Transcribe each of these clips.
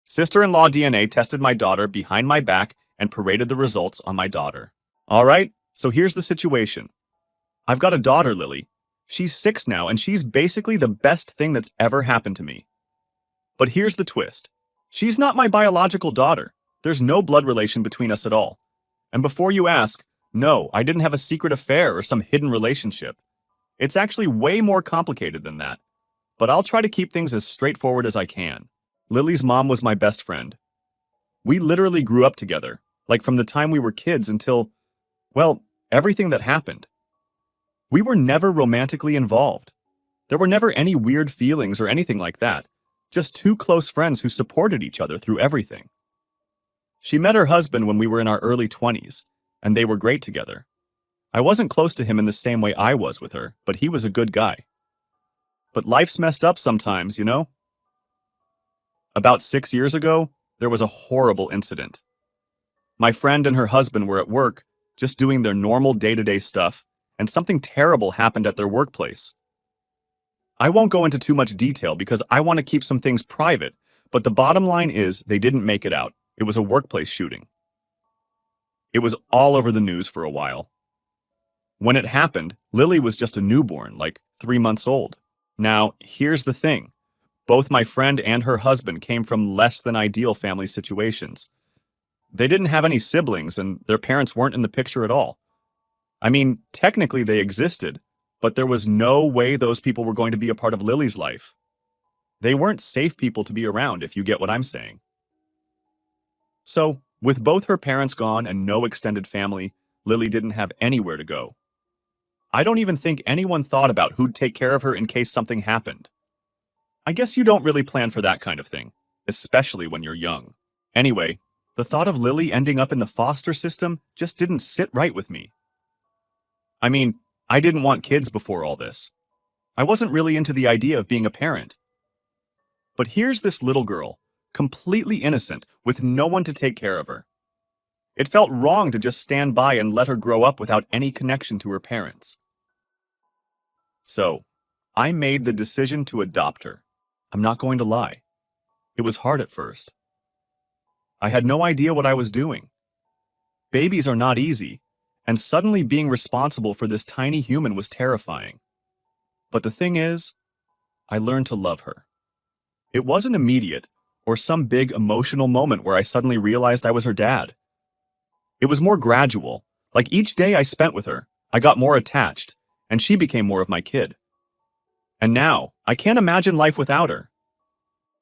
Sister-in-law DNA tested my daughter behind my back and paraded the results on my daughter. All right, so here's the situation. I've got a daughter, Lily. She's 6 now, and she's basically the best thing that's ever happened to me. But here's the twist. She's not my biological daughter. There's no blood relation between us at all. And before you ask, no, I didn't have a secret affair or some hidden relationship. It's actually way more complicated than that. But I'll try to keep things as straightforward as I can. Lily's mom was my best friend. We literally grew up together, like from the time we were kids until, well, everything that happened. We were never romantically involved. There were never any weird feelings or anything like that. Just two close friends who supported each other through everything. She met her husband when we were in our early 20s, and they were great together. I wasn't close to him in the same way I was with her, but he was a good guy. But life's messed up sometimes, you know? About 6 years ago, there was a horrible incident. My friend and her husband were at work, just doing their normal day-to-day stuff, and something terrible happened at their workplace. I won't go into too much detail because I want to keep some things private, but the bottom line is they didn't make it out. It was a workplace shooting. It was all over the news for a while. When it happened, Lily was just a newborn, like 3 months old. Now, here's the thing. Both my friend and her husband came from less than ideal family situations. They didn't have any siblings, and their parents weren't in the picture at all. I mean, technically they existed, but there was no way those people were going to be a part of Lily's life. They weren't safe people to be around, if you get what I'm saying. So, with both her parents gone and no extended family, Lily didn't have anywhere to go. I don't even think anyone thought about who'd take care of her in case something happened. I guess you don't really plan for that kind of thing, especially when you're young. Anyway, the thought of Lily ending up in the foster system just didn't sit right with me. I mean, I didn't want kids before all this. I wasn't really into the idea of being a parent. But here's this little girl, completely innocent, with no one to take care of her. It felt wrong to just stand by and let her grow up without any connection to her parents. So, I made the decision to adopt her. I'm not going to lie. It was hard at first. I had no idea what I was doing. Babies are not easy, and suddenly being responsible for this tiny human was terrifying. But the thing is, I learned to love her. It wasn't immediate, or some big emotional moment where I suddenly realized I was her dad. It was more gradual, like each day I spent with her, I got more attached, and she became more of my kid. And now, I can't imagine life without her.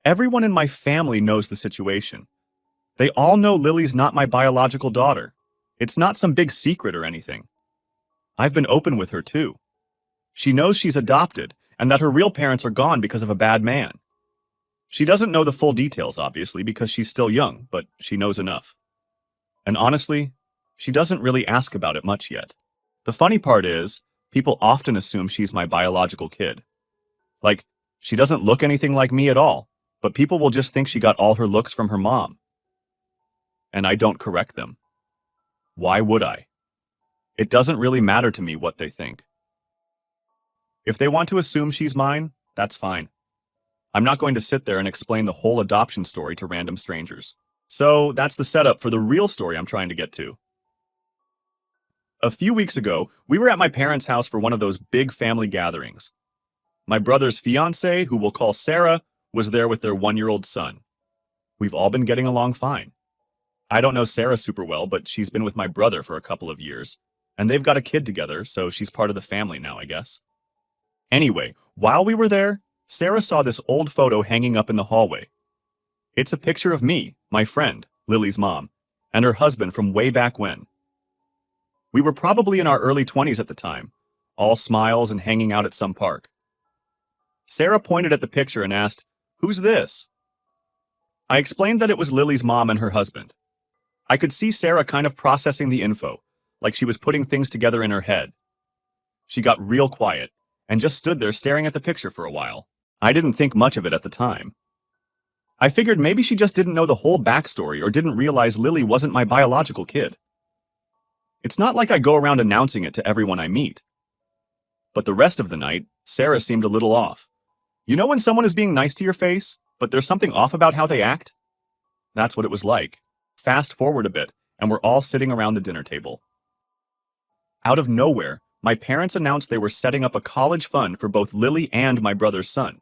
Everyone in my family knows the situation. They all know Lily's not my biological daughter. It's not some big secret or anything. I've been open with her too. She knows she's adopted and that her real parents are gone because of a bad man. She doesn't know the full details, obviously, because she's still young, but she knows enough. And honestly, she doesn't really ask about it much yet. The funny part is, people often assume she's my biological kid. Like, she doesn't look anything like me at all, but people will just think she got all her looks from her mom. And I don't correct them. Why would I? It doesn't really matter to me what they think. If they want to assume she's mine, that's fine. I'm not going to sit there and explain the whole adoption story to random strangers. So that's the setup for the real story I'm trying to get to. A few weeks ago, we were at my parents' house for one of those big family gatherings. My brother's fiancée, who we'll call Sarah, was there with their 1-year-old son. We've all been getting along fine. I don't know Sarah super well, but she's been with my brother for a couple of years, and they've got a kid together, so she's part of the family now, I guess. Anyway, while we were there, Sarah saw this old photo hanging up in the hallway. It's a picture of me, my friend, Lily's mom, and her husband from way back when. We were probably in our early 20s at the time, all smiles and hanging out at some park. Sarah pointed at the picture and asked, "Who's this?" I explained that it was Lily's mom and her husband. I could see Sarah kind of processing the info, like she was putting things together in her head. She got real quiet and just stood there staring at the picture for a while. I didn't think much of it at the time. I figured maybe she just didn't know the whole backstory or didn't realize Lily wasn't my biological kid. It's not like I go around announcing it to everyone I meet. But the rest of the night, Sarah seemed a little off. You know when someone is being nice to your face, but there's something off about how they act? That's what it was like. Fast forward a bit, and we're all sitting around the dinner table. Out of nowhere, my parents announced they were setting up a college fund for both Lily and my brother's son.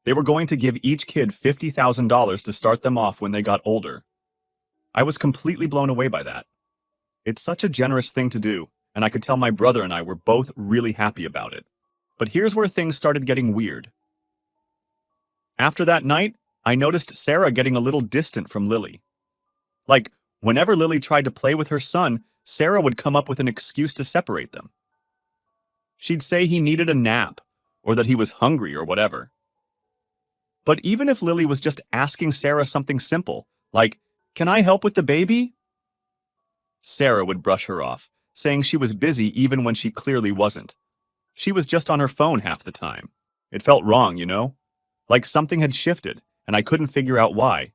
They were going to give each kid $50,000 to start them off when they got older. I was completely blown away by that. It's such a generous thing to do, and I could tell my brother and I were both really happy about it. But here's where things started getting weird. After that night, I noticed Sarah getting a little distant from Lily. Like, whenever Lily tried to play with her son, Sarah would come up with an excuse to separate them. She'd say he needed a nap, or that he was hungry or whatever. But even if Lily was just asking Sarah something simple, like, "Can I help with the baby?" Sarah would brush her off, saying she was busy even when she clearly wasn't. She was just on her phone half the time. It felt wrong, you know? Like something had shifted, and I couldn't figure out why.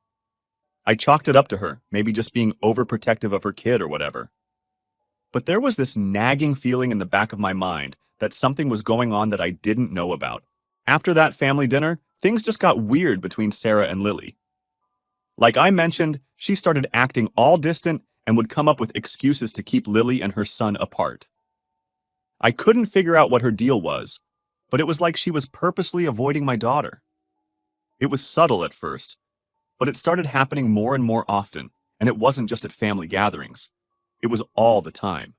I chalked it up to her, maybe just being overprotective of her kid or whatever. But there was this nagging feeling in the back of my mind that something was going on that I didn't know about. After that family dinner, things just got weird between Sarah and Lily. Like I mentioned, she started acting all distant and would come up with excuses to keep Lily and her son apart. I couldn't figure out what her deal was, but it was like she was purposely avoiding my daughter. It was subtle at first, but it started happening more and more often, and it wasn't just at family gatherings. It was all the time.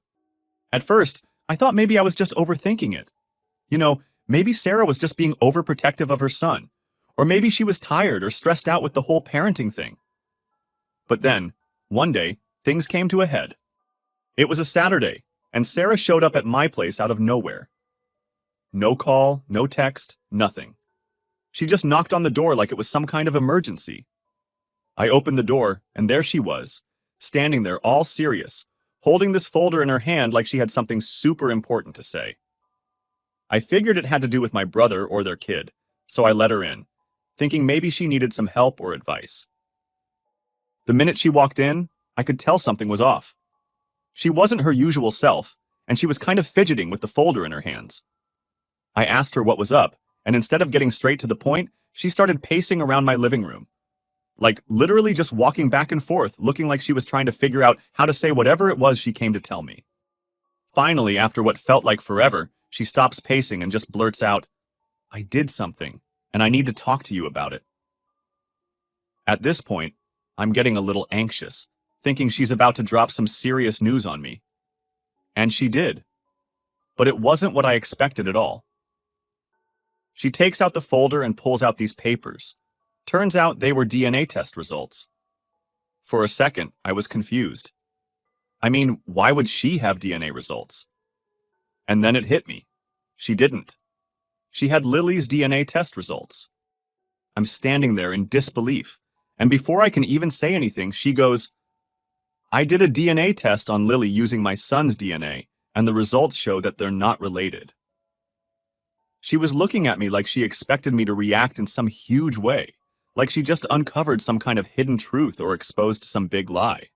At first, I thought maybe I was just overthinking it. You know, maybe Sarah was just being overprotective of her son, or maybe she was tired or stressed out with the whole parenting thing. But then, one day, things came to a head. It was a Saturday, and Sarah showed up at my place out of nowhere. No call, no text, nothing. She just knocked on the door like it was some kind of emergency. I opened the door, and there she was, standing there all serious, holding this folder in her hand like she had something super important to say. I figured it had to do with my brother or their kid, so I let her in, thinking maybe she needed some help or advice. The minute she walked in, I could tell something was off. She wasn't her usual self, and she was kind of fidgeting with the folder in her hands. I asked her what was up, and instead of getting straight to the point, she started pacing around my living room. Like, literally just walking back and forth, looking like she was trying to figure out how to say whatever it was she came to tell me. Finally, after what felt like forever, she stops pacing and just blurts out, "I did something, and I need to talk to you about it." At this point, I'm getting a little anxious, thinking she's about to drop some serious news on me. And she did. But it wasn't what I expected at all. She takes out the folder and pulls out these papers. Turns out they were DNA test results. For a second, I was confused. I mean, why would she have DNA results? And then it hit me. She didn't. She had Lily's DNA test results. I'm standing there in disbelief, and before I can even say anything, she goes, "I did a DNA test on Lily using my son's DNA, and the results show that they're not related." She was looking at me like she expected me to react in some huge way, like she just uncovered some kind of hidden truth or exposed some big lie.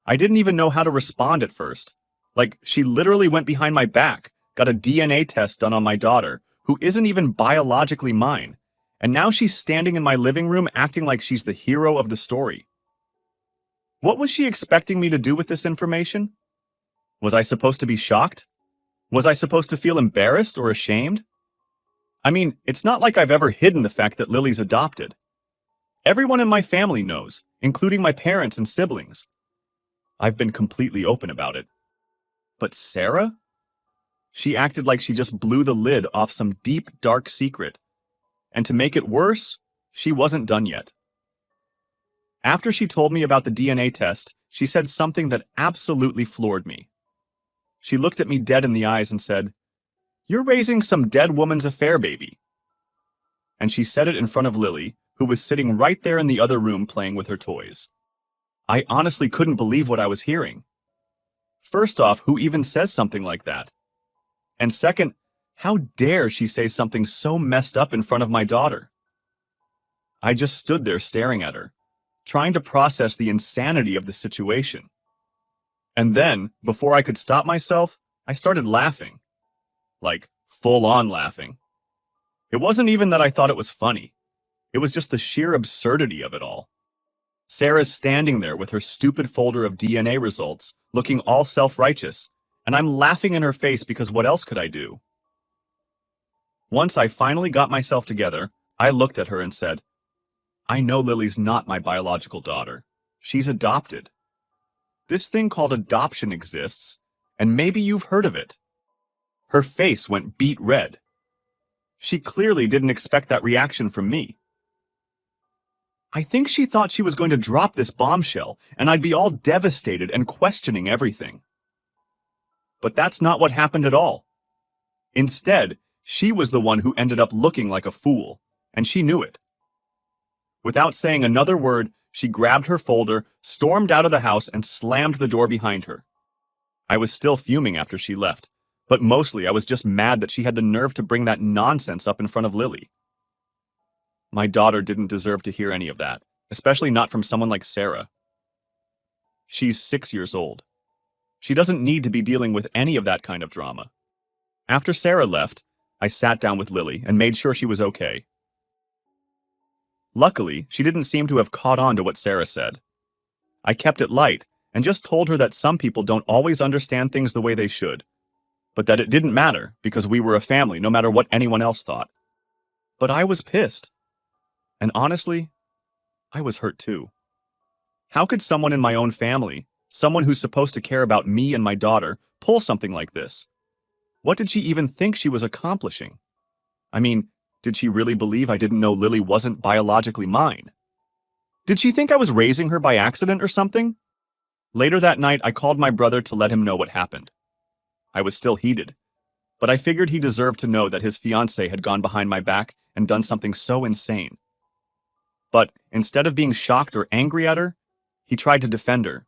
I didn't even know how to respond at first. Like, she literally went behind my back, got a DNA test done on my daughter, who isn't even biologically mine, and now she's standing in my living room acting like she's the hero of the story. What was she expecting me to do with this information? Was I supposed to be shocked? Was I supposed to feel embarrassed or ashamed? I mean, it's not like I've ever hidden the fact that Lily's adopted. Everyone in my family knows, including my parents and siblings. I've been completely open about it. But Sarah? She acted like she just blew the lid off some deep, dark secret. And to make it worse, she wasn't done yet. After she told me about the DNA test, she said something that absolutely floored me. She looked at me dead in the eyes and said, "You're raising some dead woman's affair baby." And she said it in front of Lily, who was sitting right there in the other room playing with her toys. I honestly couldn't believe what I was hearing. First off, who even says something like that? And second, how dare she say something so messed up in front of my daughter? I just stood there staring at her, trying to process the insanity of the situation. And then, before I could stop myself, I started laughing. Like, full-on laughing. It wasn't even that I thought it was funny. It was just the sheer absurdity of it all. Sarah's standing there with her stupid folder of DNA results, looking all self-righteous, and I'm laughing in her face because what else could I do? Once I finally got myself together, I looked at her and said, I know Lily's not my biological daughter. She's adopted. This thing called adoption exists, and maybe you've heard of it. Her face went beet red. She clearly didn't expect that reaction from me. I think she thought she was going to drop this bombshell, and I'd be all devastated and questioning everything. But that's not what happened at all. Instead, she was the one who ended up looking like a fool, and she knew it. Without saying another word, she grabbed her folder, stormed out of the house, and slammed the door behind her. I was still fuming after she left, but mostly I was just mad that she had the nerve to bring that nonsense up in front of Lily. My daughter didn't deserve to hear any of that, especially not from someone like Sarah. She's 6 years old. She doesn't need to be dealing with any of that kind of drama. After Sarah left, I sat down with Lily and made sure she was okay. Luckily, she didn't seem to have caught on to what Sarah said. I kept it light and just told her that some people don't always understand things the way they should, but that it didn't matter because we were a family no matter what anyone else thought. But I was pissed. And honestly, I was hurt too. How could someone in my own family, someone who's supposed to care about me and my daughter, pull something like this? What did she even think she was accomplishing? I mean, did she really believe I didn't know Lily wasn't biologically mine? Did she think I was raising her by accident or something? Later that night, I called my brother to let him know what happened. I was still heated, but I figured he deserved to know that his fiancée had gone behind my back and done something so insane. But instead of being shocked or angry at her, he tried to defend her.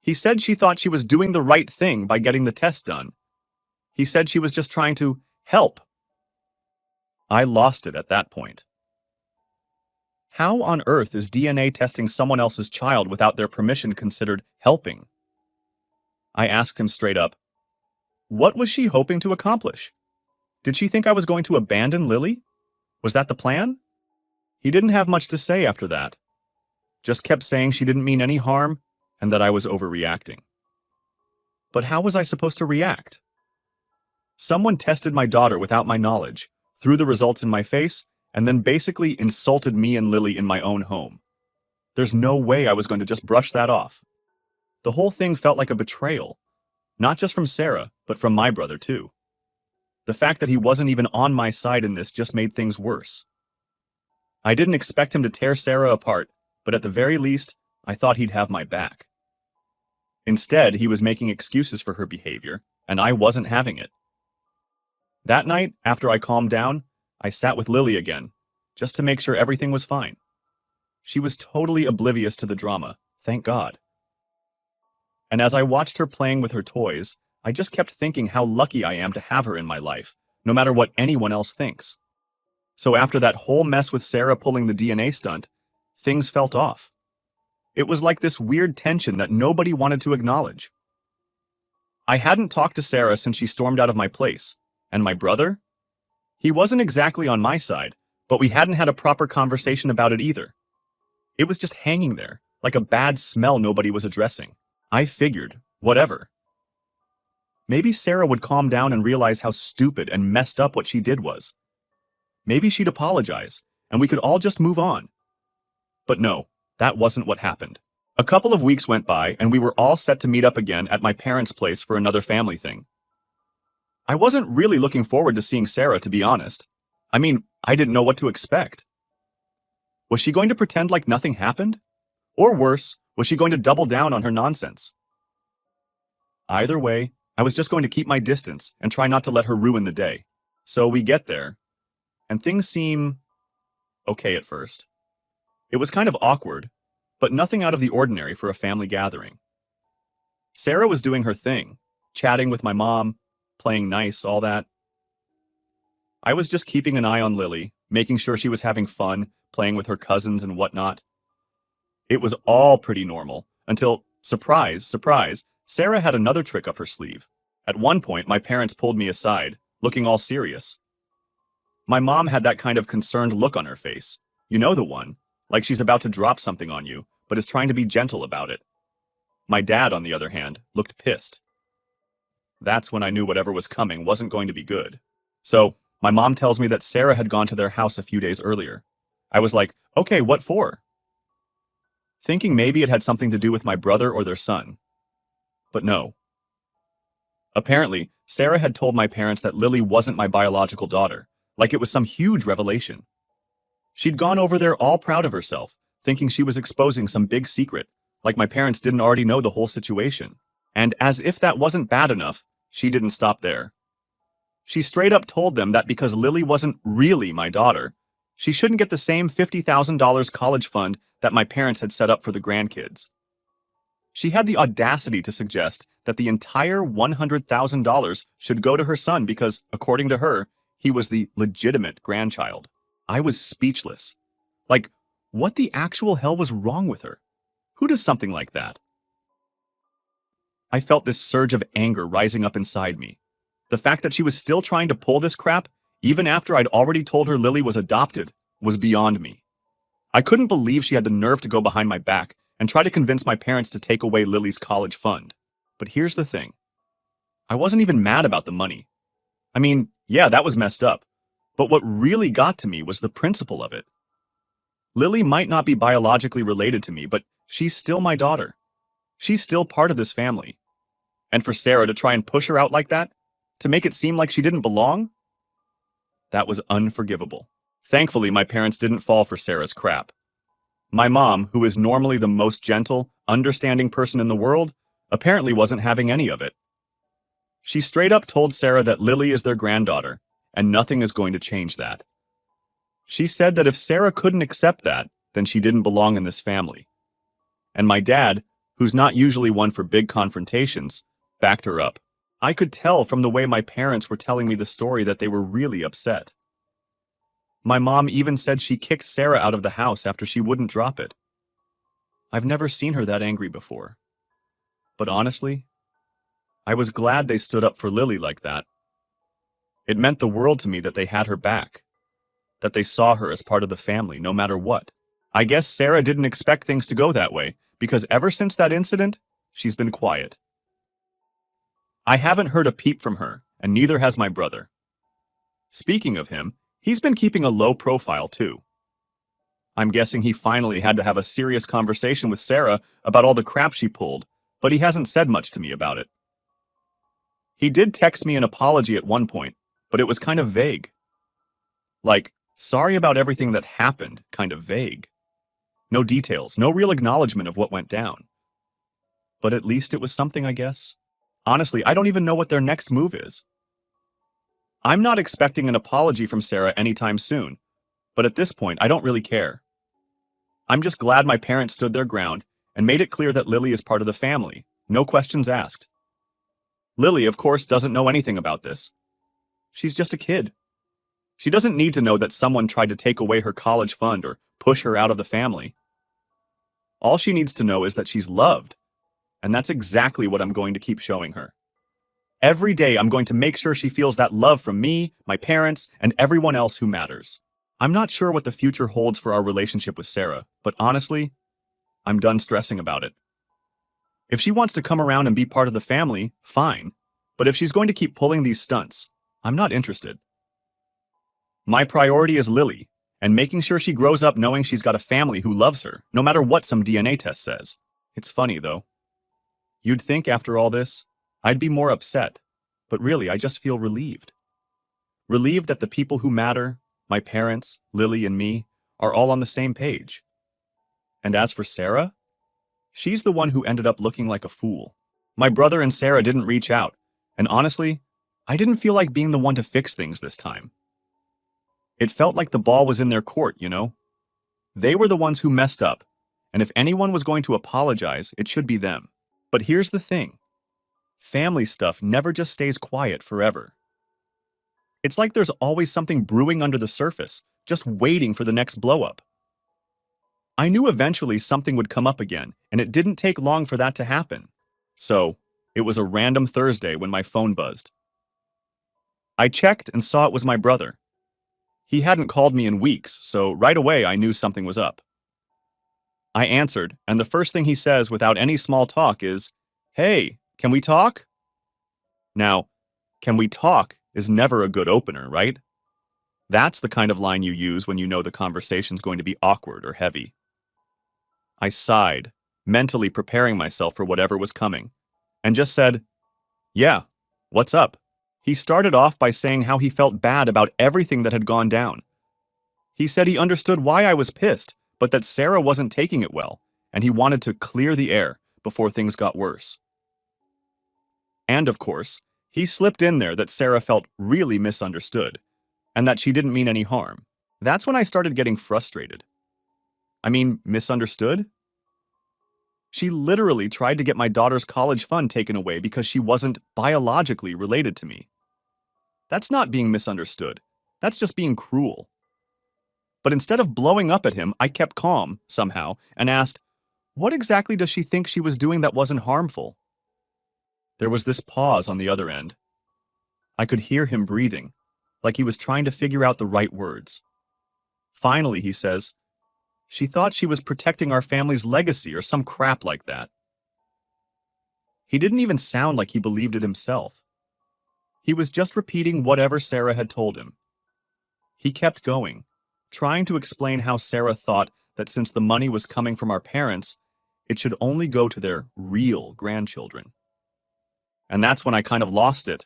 He said she thought she was doing the right thing by getting the test done. He said she was just trying to help. I lost it at that point. How on earth is DNA testing someone else's child without their permission considered helping? I asked him straight up, what was she hoping to accomplish? Did she think I was going to abandon Lily? Was that the plan? He didn't have much to say after that. Just kept saying she didn't mean any harm and that I was overreacting. But how was I supposed to react? Someone tested my daughter without my knowledge, threw the results in my face, and then basically insulted me and Lily in my own home. There's no way I was going to just brush that off. The whole thing felt like a betrayal, not just from Sarah, but from my brother too. The fact that he wasn't even on my side in this just made things worse. I didn't expect him to tear Sarah apart, but at the very least, I thought he'd have my back. Instead, he was making excuses for her behavior, and I wasn't having it. That night, after I calmed down, I sat with Lily again, just to make sure everything was fine. She was totally oblivious to the drama, thank God. And as I watched her playing with her toys, I just kept thinking how lucky I am to have her in my life, no matter what anyone else thinks. So after that whole mess with Sarah pulling the DNA stunt, things felt off. It was like this weird tension that nobody wanted to acknowledge. I hadn't talked to Sarah since she stormed out of my place, and my brother? He wasn't exactly on my side, but we hadn't had a proper conversation about it either. It was just hanging there, like a bad smell nobody was addressing. I figured, whatever. Maybe Sarah would calm down and realize how stupid and messed up what she did was. Maybe she'd apologize, and we could all just move on. But no, that wasn't what happened. A couple of weeks went by, and we were all set to meet up again at my parents' place for another family thing. I wasn't really looking forward to seeing Sarah, to be honest. I mean, I didn't know what to expect. Was she going to pretend like nothing happened? Or worse, was she going to double down on her nonsense? Either way, I was just going to keep my distance and try not to let her ruin the day. So we get there, and things seem okay at first. It was kind of awkward, but nothing out of the ordinary for a family gathering. Sarah was doing her thing, chatting with my mom, playing nice, all that. I was just keeping an eye on Lily, making sure she was having fun, playing with her cousins and whatnot. It was all pretty normal, until, surprise, surprise, Sarah had another trick up her sleeve. At one point, my parents pulled me aside, looking all serious. My mom had that kind of concerned look on her face. You know the one, like she's about to drop something on you, but is trying to be gentle about it. My dad, on the other hand, looked pissed. That's when I knew whatever was coming wasn't going to be good. So, my mom tells me that Sarah had gone to their house a few days earlier. I was like, okay, what for? Thinking maybe it had something to do with my brother or their son. But no. Apparently, Sarah had told my parents that Lily wasn't my biological daughter, like it was some huge revelation. She'd gone over there all proud of herself, thinking she was exposing some big secret, like my parents didn't already know the whole situation. And as if that wasn't bad enough, she didn't stop there. She straight up told them that because Lily wasn't really my daughter, she shouldn't get the same $50,000 college fund that my parents had set up for the grandkids. She had the audacity to suggest that the entire $100,000 should go to her son because, according to her, he was the legitimate grandchild. I was speechless. Like, what the actual hell was wrong with her? Who does something like that? I felt this surge of anger rising up inside me. The fact that she was still trying to pull this crap, even after I'd already told her Lily was adopted, was beyond me. I couldn't believe she had the nerve to go behind my back and try to convince my parents to take away Lily's college fund. But here's the thing. I wasn't even mad about the money. I mean, yeah, that was messed up. But what really got to me was the principle of it. Lily might not be biologically related to me, but she's still my daughter. She's still part of this family. And for Sarah to try and push her out like that, to make it seem like she didn't belong, that was unforgivable. Thankfully, my parents didn't fall for Sarah's crap. My mom, who is normally the most gentle, understanding person in the world, apparently wasn't having any of it. She straight up told Sarah that Lily is their granddaughter, and nothing is going to change that. She said that if Sarah couldn't accept that, then she didn't belong in this family. And my dad, who's not usually one for big confrontations, backed her up. I could tell from the way my parents were telling me the story that they were really upset. My mom even said she kicked Sarah out of the house after she wouldn't drop it. I've never seen her that angry before. But honestly, I was glad they stood up for Lily like that. It meant the world to me that they had her back, that they saw her as part of the family no matter what. I guess Sarah didn't expect things to go that way, because ever since that incident, she's been quiet. I haven't heard a peep from her, and neither has my brother. Speaking of him, he's been keeping a low profile too. I'm guessing he finally had to have a serious conversation with Sarah about all the crap she pulled, but he hasn't said much to me about it. He did text me an apology at one point, but it was kind of vague. Like, sorry about everything that happened, kind of vague. No details, no real acknowledgement of what went down. But at least it was something, I guess. Honestly, I don't even know what their next move is. I'm not expecting an apology from Sarah anytime soon, but at this point, I don't really care. I'm just glad my parents stood their ground and made it clear that Lily is part of the family, no questions asked. Lily, of course, doesn't know anything about this. She's just a kid. She doesn't need to know that someone tried to take away her college fund or push her out of the family. All she needs to know is that she's loved, and that's exactly what I'm going to keep showing her. Every day, I'm going to make sure she feels that love from me, my parents, and everyone else who matters. I'm not sure what the future holds for our relationship with Sarah, but honestly, I'm done stressing about it. If she wants to come around and be part of the family, fine. But if she's going to keep pulling these stunts, I'm not interested. My priority is Lily, and making sure she grows up knowing she's got a family who loves her, no matter what some DNA test says. It's funny, though. You'd think after all this, I'd be more upset, but really I just feel relieved. Relieved that the people who matter, my parents, Lily, and me, are all on the same page. And as for Sarah, she's the one who ended up looking like a fool. My brother and Sarah didn't reach out, and honestly, I didn't feel like being the one to fix things this time. It felt like the ball was in their court, you know? They were the ones who messed up, and if anyone was going to apologize, it should be them. But here's the thing. Family stuff never just stays quiet forever. It's like there's always something brewing under the surface, just waiting for the next blow-up. I knew eventually something would come up again, and it didn't take long for that to happen. So, it was a random Thursday when my phone buzzed. I checked and saw it was my brother. He hadn't called me in weeks, so right away I knew something was up. I answered, and the first thing he says without any small talk is, "Hey, can we talk?" Now, "Can we talk" is never a good opener, right? That's the kind of line you use when you know the conversation's going to be awkward or heavy. I sighed, mentally preparing myself for whatever was coming, and just said, "Yeah, what's up?" He started off by saying how he felt bad about everything that had gone down. He said he understood why I was pissed, but that Sarah wasn't taking it well, and he wanted to clear the air before things got worse. And of course, he slipped in there that Sarah felt really misunderstood, and that she didn't mean any harm. That's when I started getting frustrated. I mean, misunderstood? She literally tried to get my daughter's college fund taken away because she wasn't biologically related to me. That's not being misunderstood. That's just being cruel. But instead of blowing up at him, I kept calm, somehow, and asked, what exactly does she think she was doing that wasn't harmful? There was this pause on the other end. I could hear him breathing, like he was trying to figure out the right words. Finally, he says, she thought she was protecting our family's legacy or some crap like that. He didn't even sound like he believed it himself. He was just repeating whatever Sarah had told him. He kept going, trying to explain how Sarah thought that since the money was coming from our parents, it should only go to their real grandchildren. And that's when I kind of lost it.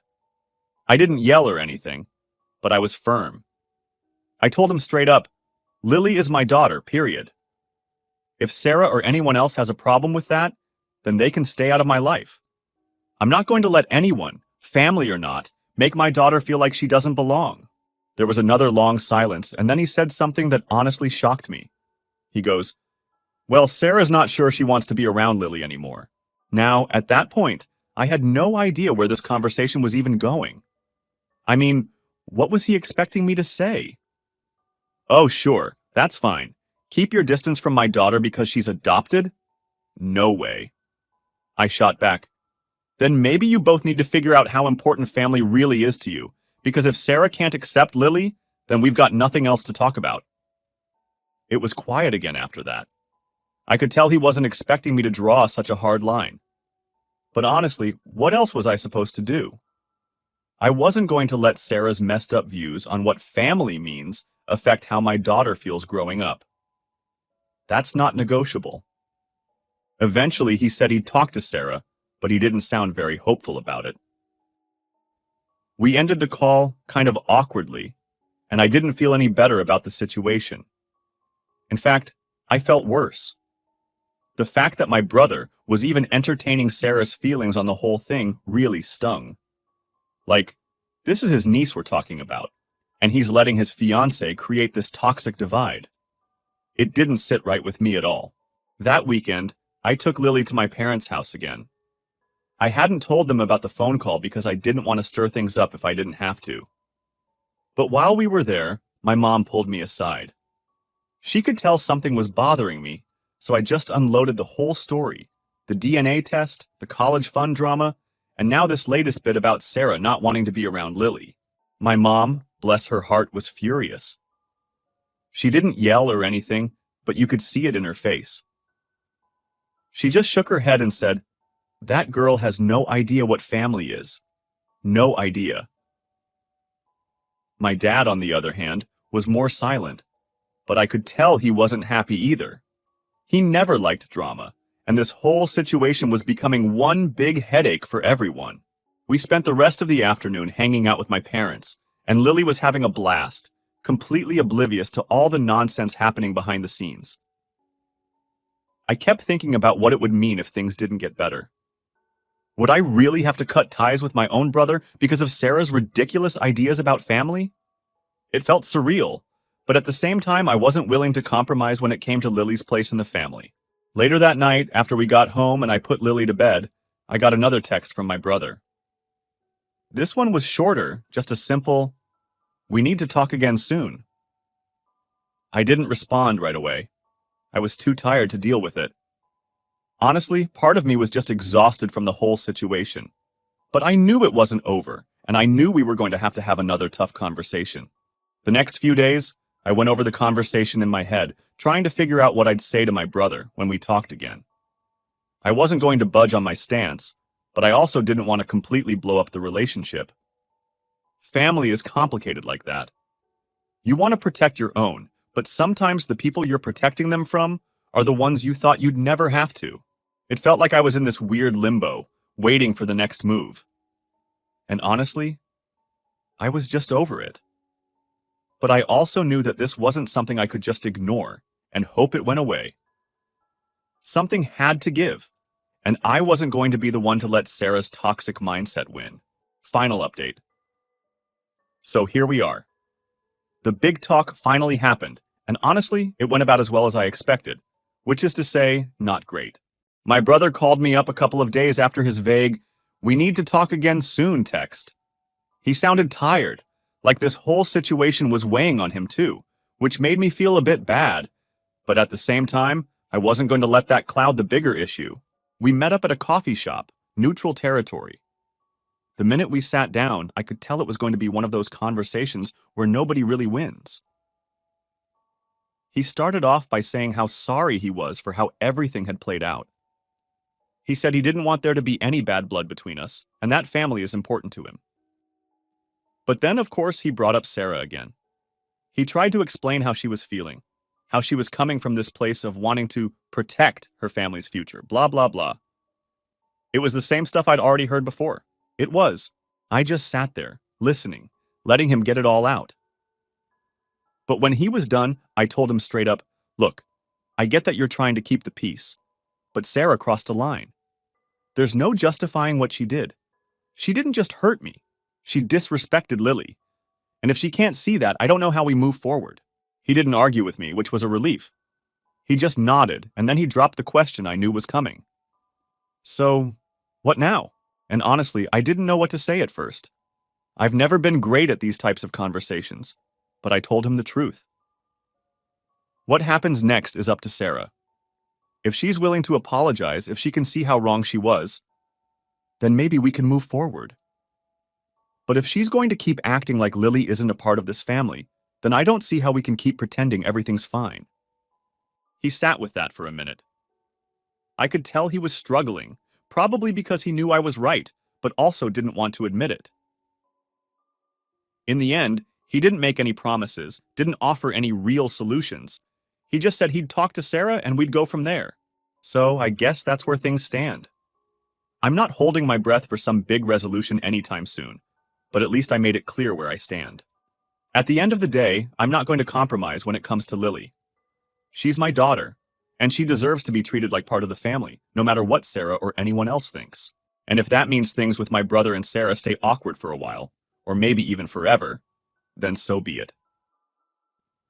I didn't yell or anything, but I was firm. I told him straight up, Lily is my daughter, period. If Sarah or anyone else has a problem with that, then they can stay out of my life. I'm not going to let anyone, family or not, make my daughter feel like she doesn't belong. There was another long silence, and then he said something that honestly shocked me. He goes, well, Sarah's not sure she wants to be around Lily anymore. Now, at that point, I had no idea where this conversation was even going. I mean, what was he expecting me to say? Oh, sure, that's fine. Keep your distance from my daughter because she's adopted? No way. I shot back. Then maybe you both need to figure out how important family really is to you, because if Sarah can't accept Lily, then we've got nothing else to talk about. It was quiet again after that. I could tell he wasn't expecting me to draw such a hard line. But honestly, what else was I supposed to do? I wasn't going to let Sarah's messed up views on what family means affect how my daughter feels growing up. That's not negotiable. Eventually, he said he'd talk to Sarah, but he didn't sound very hopeful about it. We ended the call kind of awkwardly, and I didn't feel any better about the situation. In fact, I felt worse. The fact that my brother was even entertaining Sarah's feelings on the whole thing really stung. Like, this is his niece we're talking about, and he's letting his fiancée create this toxic divide. It didn't sit right with me at all. That weekend, I took Lily to my parents' house again. I hadn't told them about the phone call because I didn't want to stir things up if I didn't have to. But while we were there, my mom pulled me aside. She could tell something was bothering me, so I just unloaded the whole story, the DNA test, the college fund drama, and now this latest bit about Sarah not wanting to be around Lily. My mom, bless her heart, was furious. She didn't yell or anything, but you could see it in her face. She just shook her head and said, that girl has no idea what family is. No idea. My dad, on the other hand, was more silent, but I could tell he wasn't happy either. He never liked drama, and this whole situation was becoming one big headache for everyone. We spent the rest of the afternoon hanging out with my parents, and Lily was having a blast, completely oblivious to all the nonsense happening behind the scenes. I kept thinking about what it would mean if things didn't get better. Would I really have to cut ties with my own brother because of Sarah's ridiculous ideas about family? It felt surreal, but at the same time I wasn't willing to compromise when it came to Lily's place in the family. Later that night, after we got home and I put Lily to bed, I got another text from my brother. This one was shorter, just a simple, "We need to talk again soon." I didn't respond right away. I was too tired to deal with it. Honestly, part of me was just exhausted from the whole situation. But I knew it wasn't over, and I knew we were going to have another tough conversation. The next few days, I went over the conversation in my head, trying to figure out what I'd say to my brother when we talked again. I wasn't going to budge on my stance, but I also didn't want to completely blow up the relationship. Family is complicated like that. You want to protect your own, but sometimes the people you're protecting them from are the ones you thought you'd never have to. It felt like I was in this weird limbo, waiting for the next move. And honestly, I was just over it. But I also knew that this wasn't something I could just ignore and hope it went away. Something had to give, and I wasn't going to be the one to let Sarah's toxic mindset win. Final update. So here we are. The big talk finally happened, and honestly, it went about as well as I expected, which is to say, not great. My brother called me up a couple of days after his vague, "We need to talk again soon" text. He sounded tired, like this whole situation was weighing on him too, which made me feel a bit bad. But at the same time, I wasn't going to let that cloud the bigger issue. We met up at a coffee shop, neutral territory. The minute we sat down, I could tell it was going to be one of those conversations where nobody really wins. He started off by saying how sorry he was for how everything had played out. He said he didn't want there to be any bad blood between us, and that family is important to him. But then, of course, he brought up Sarah again. He tried to explain how she was feeling, how she was coming from this place of wanting to protect her family's future, blah, blah, blah. It was the same stuff I'd already heard before. It was. I just sat there, listening, letting him get it all out. But when he was done, I told him straight up, "Look, I get that you're trying to keep the peace, but Sarah crossed a line. There's no justifying what she did. She didn't just hurt me. She disrespected Lily. And if she can't see that, I don't know how we move forward." He didn't argue with me, which was a relief. He just nodded, and then he dropped the question I knew was coming. "So, what now?" And honestly, I didn't know what to say at first. I've never been great at these types of conversations, but I told him the truth. What happens next is up to Sarah. If she's willing to apologize, if she can see how wrong she was, then maybe we can move forward. But if she's going to keep acting like Lily isn't a part of this family, then I don't see how we can keep pretending everything's fine. He sat with that for a minute. I could tell he was struggling, probably because he knew I was right, but also didn't want to admit it. In the end, he didn't make any promises, didn't offer any real solutions. He just said he'd talk to Sarah and we'd go from there. So I guess that's where things stand. I'm not holding my breath for some big resolution anytime soon, but at least I made it clear where I stand. At the end of the day, I'm not going to compromise when it comes to Lily. She's my daughter, and she deserves to be treated like part of the family, no matter what Sarah or anyone else thinks. And if that means things with my brother and Sarah stay awkward for a while, or maybe even forever, then so be it.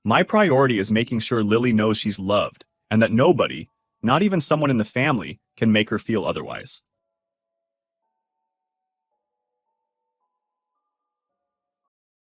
My priority is making sure Lily knows she's loved, and that nobody, not even someone in the family, can make her feel otherwise.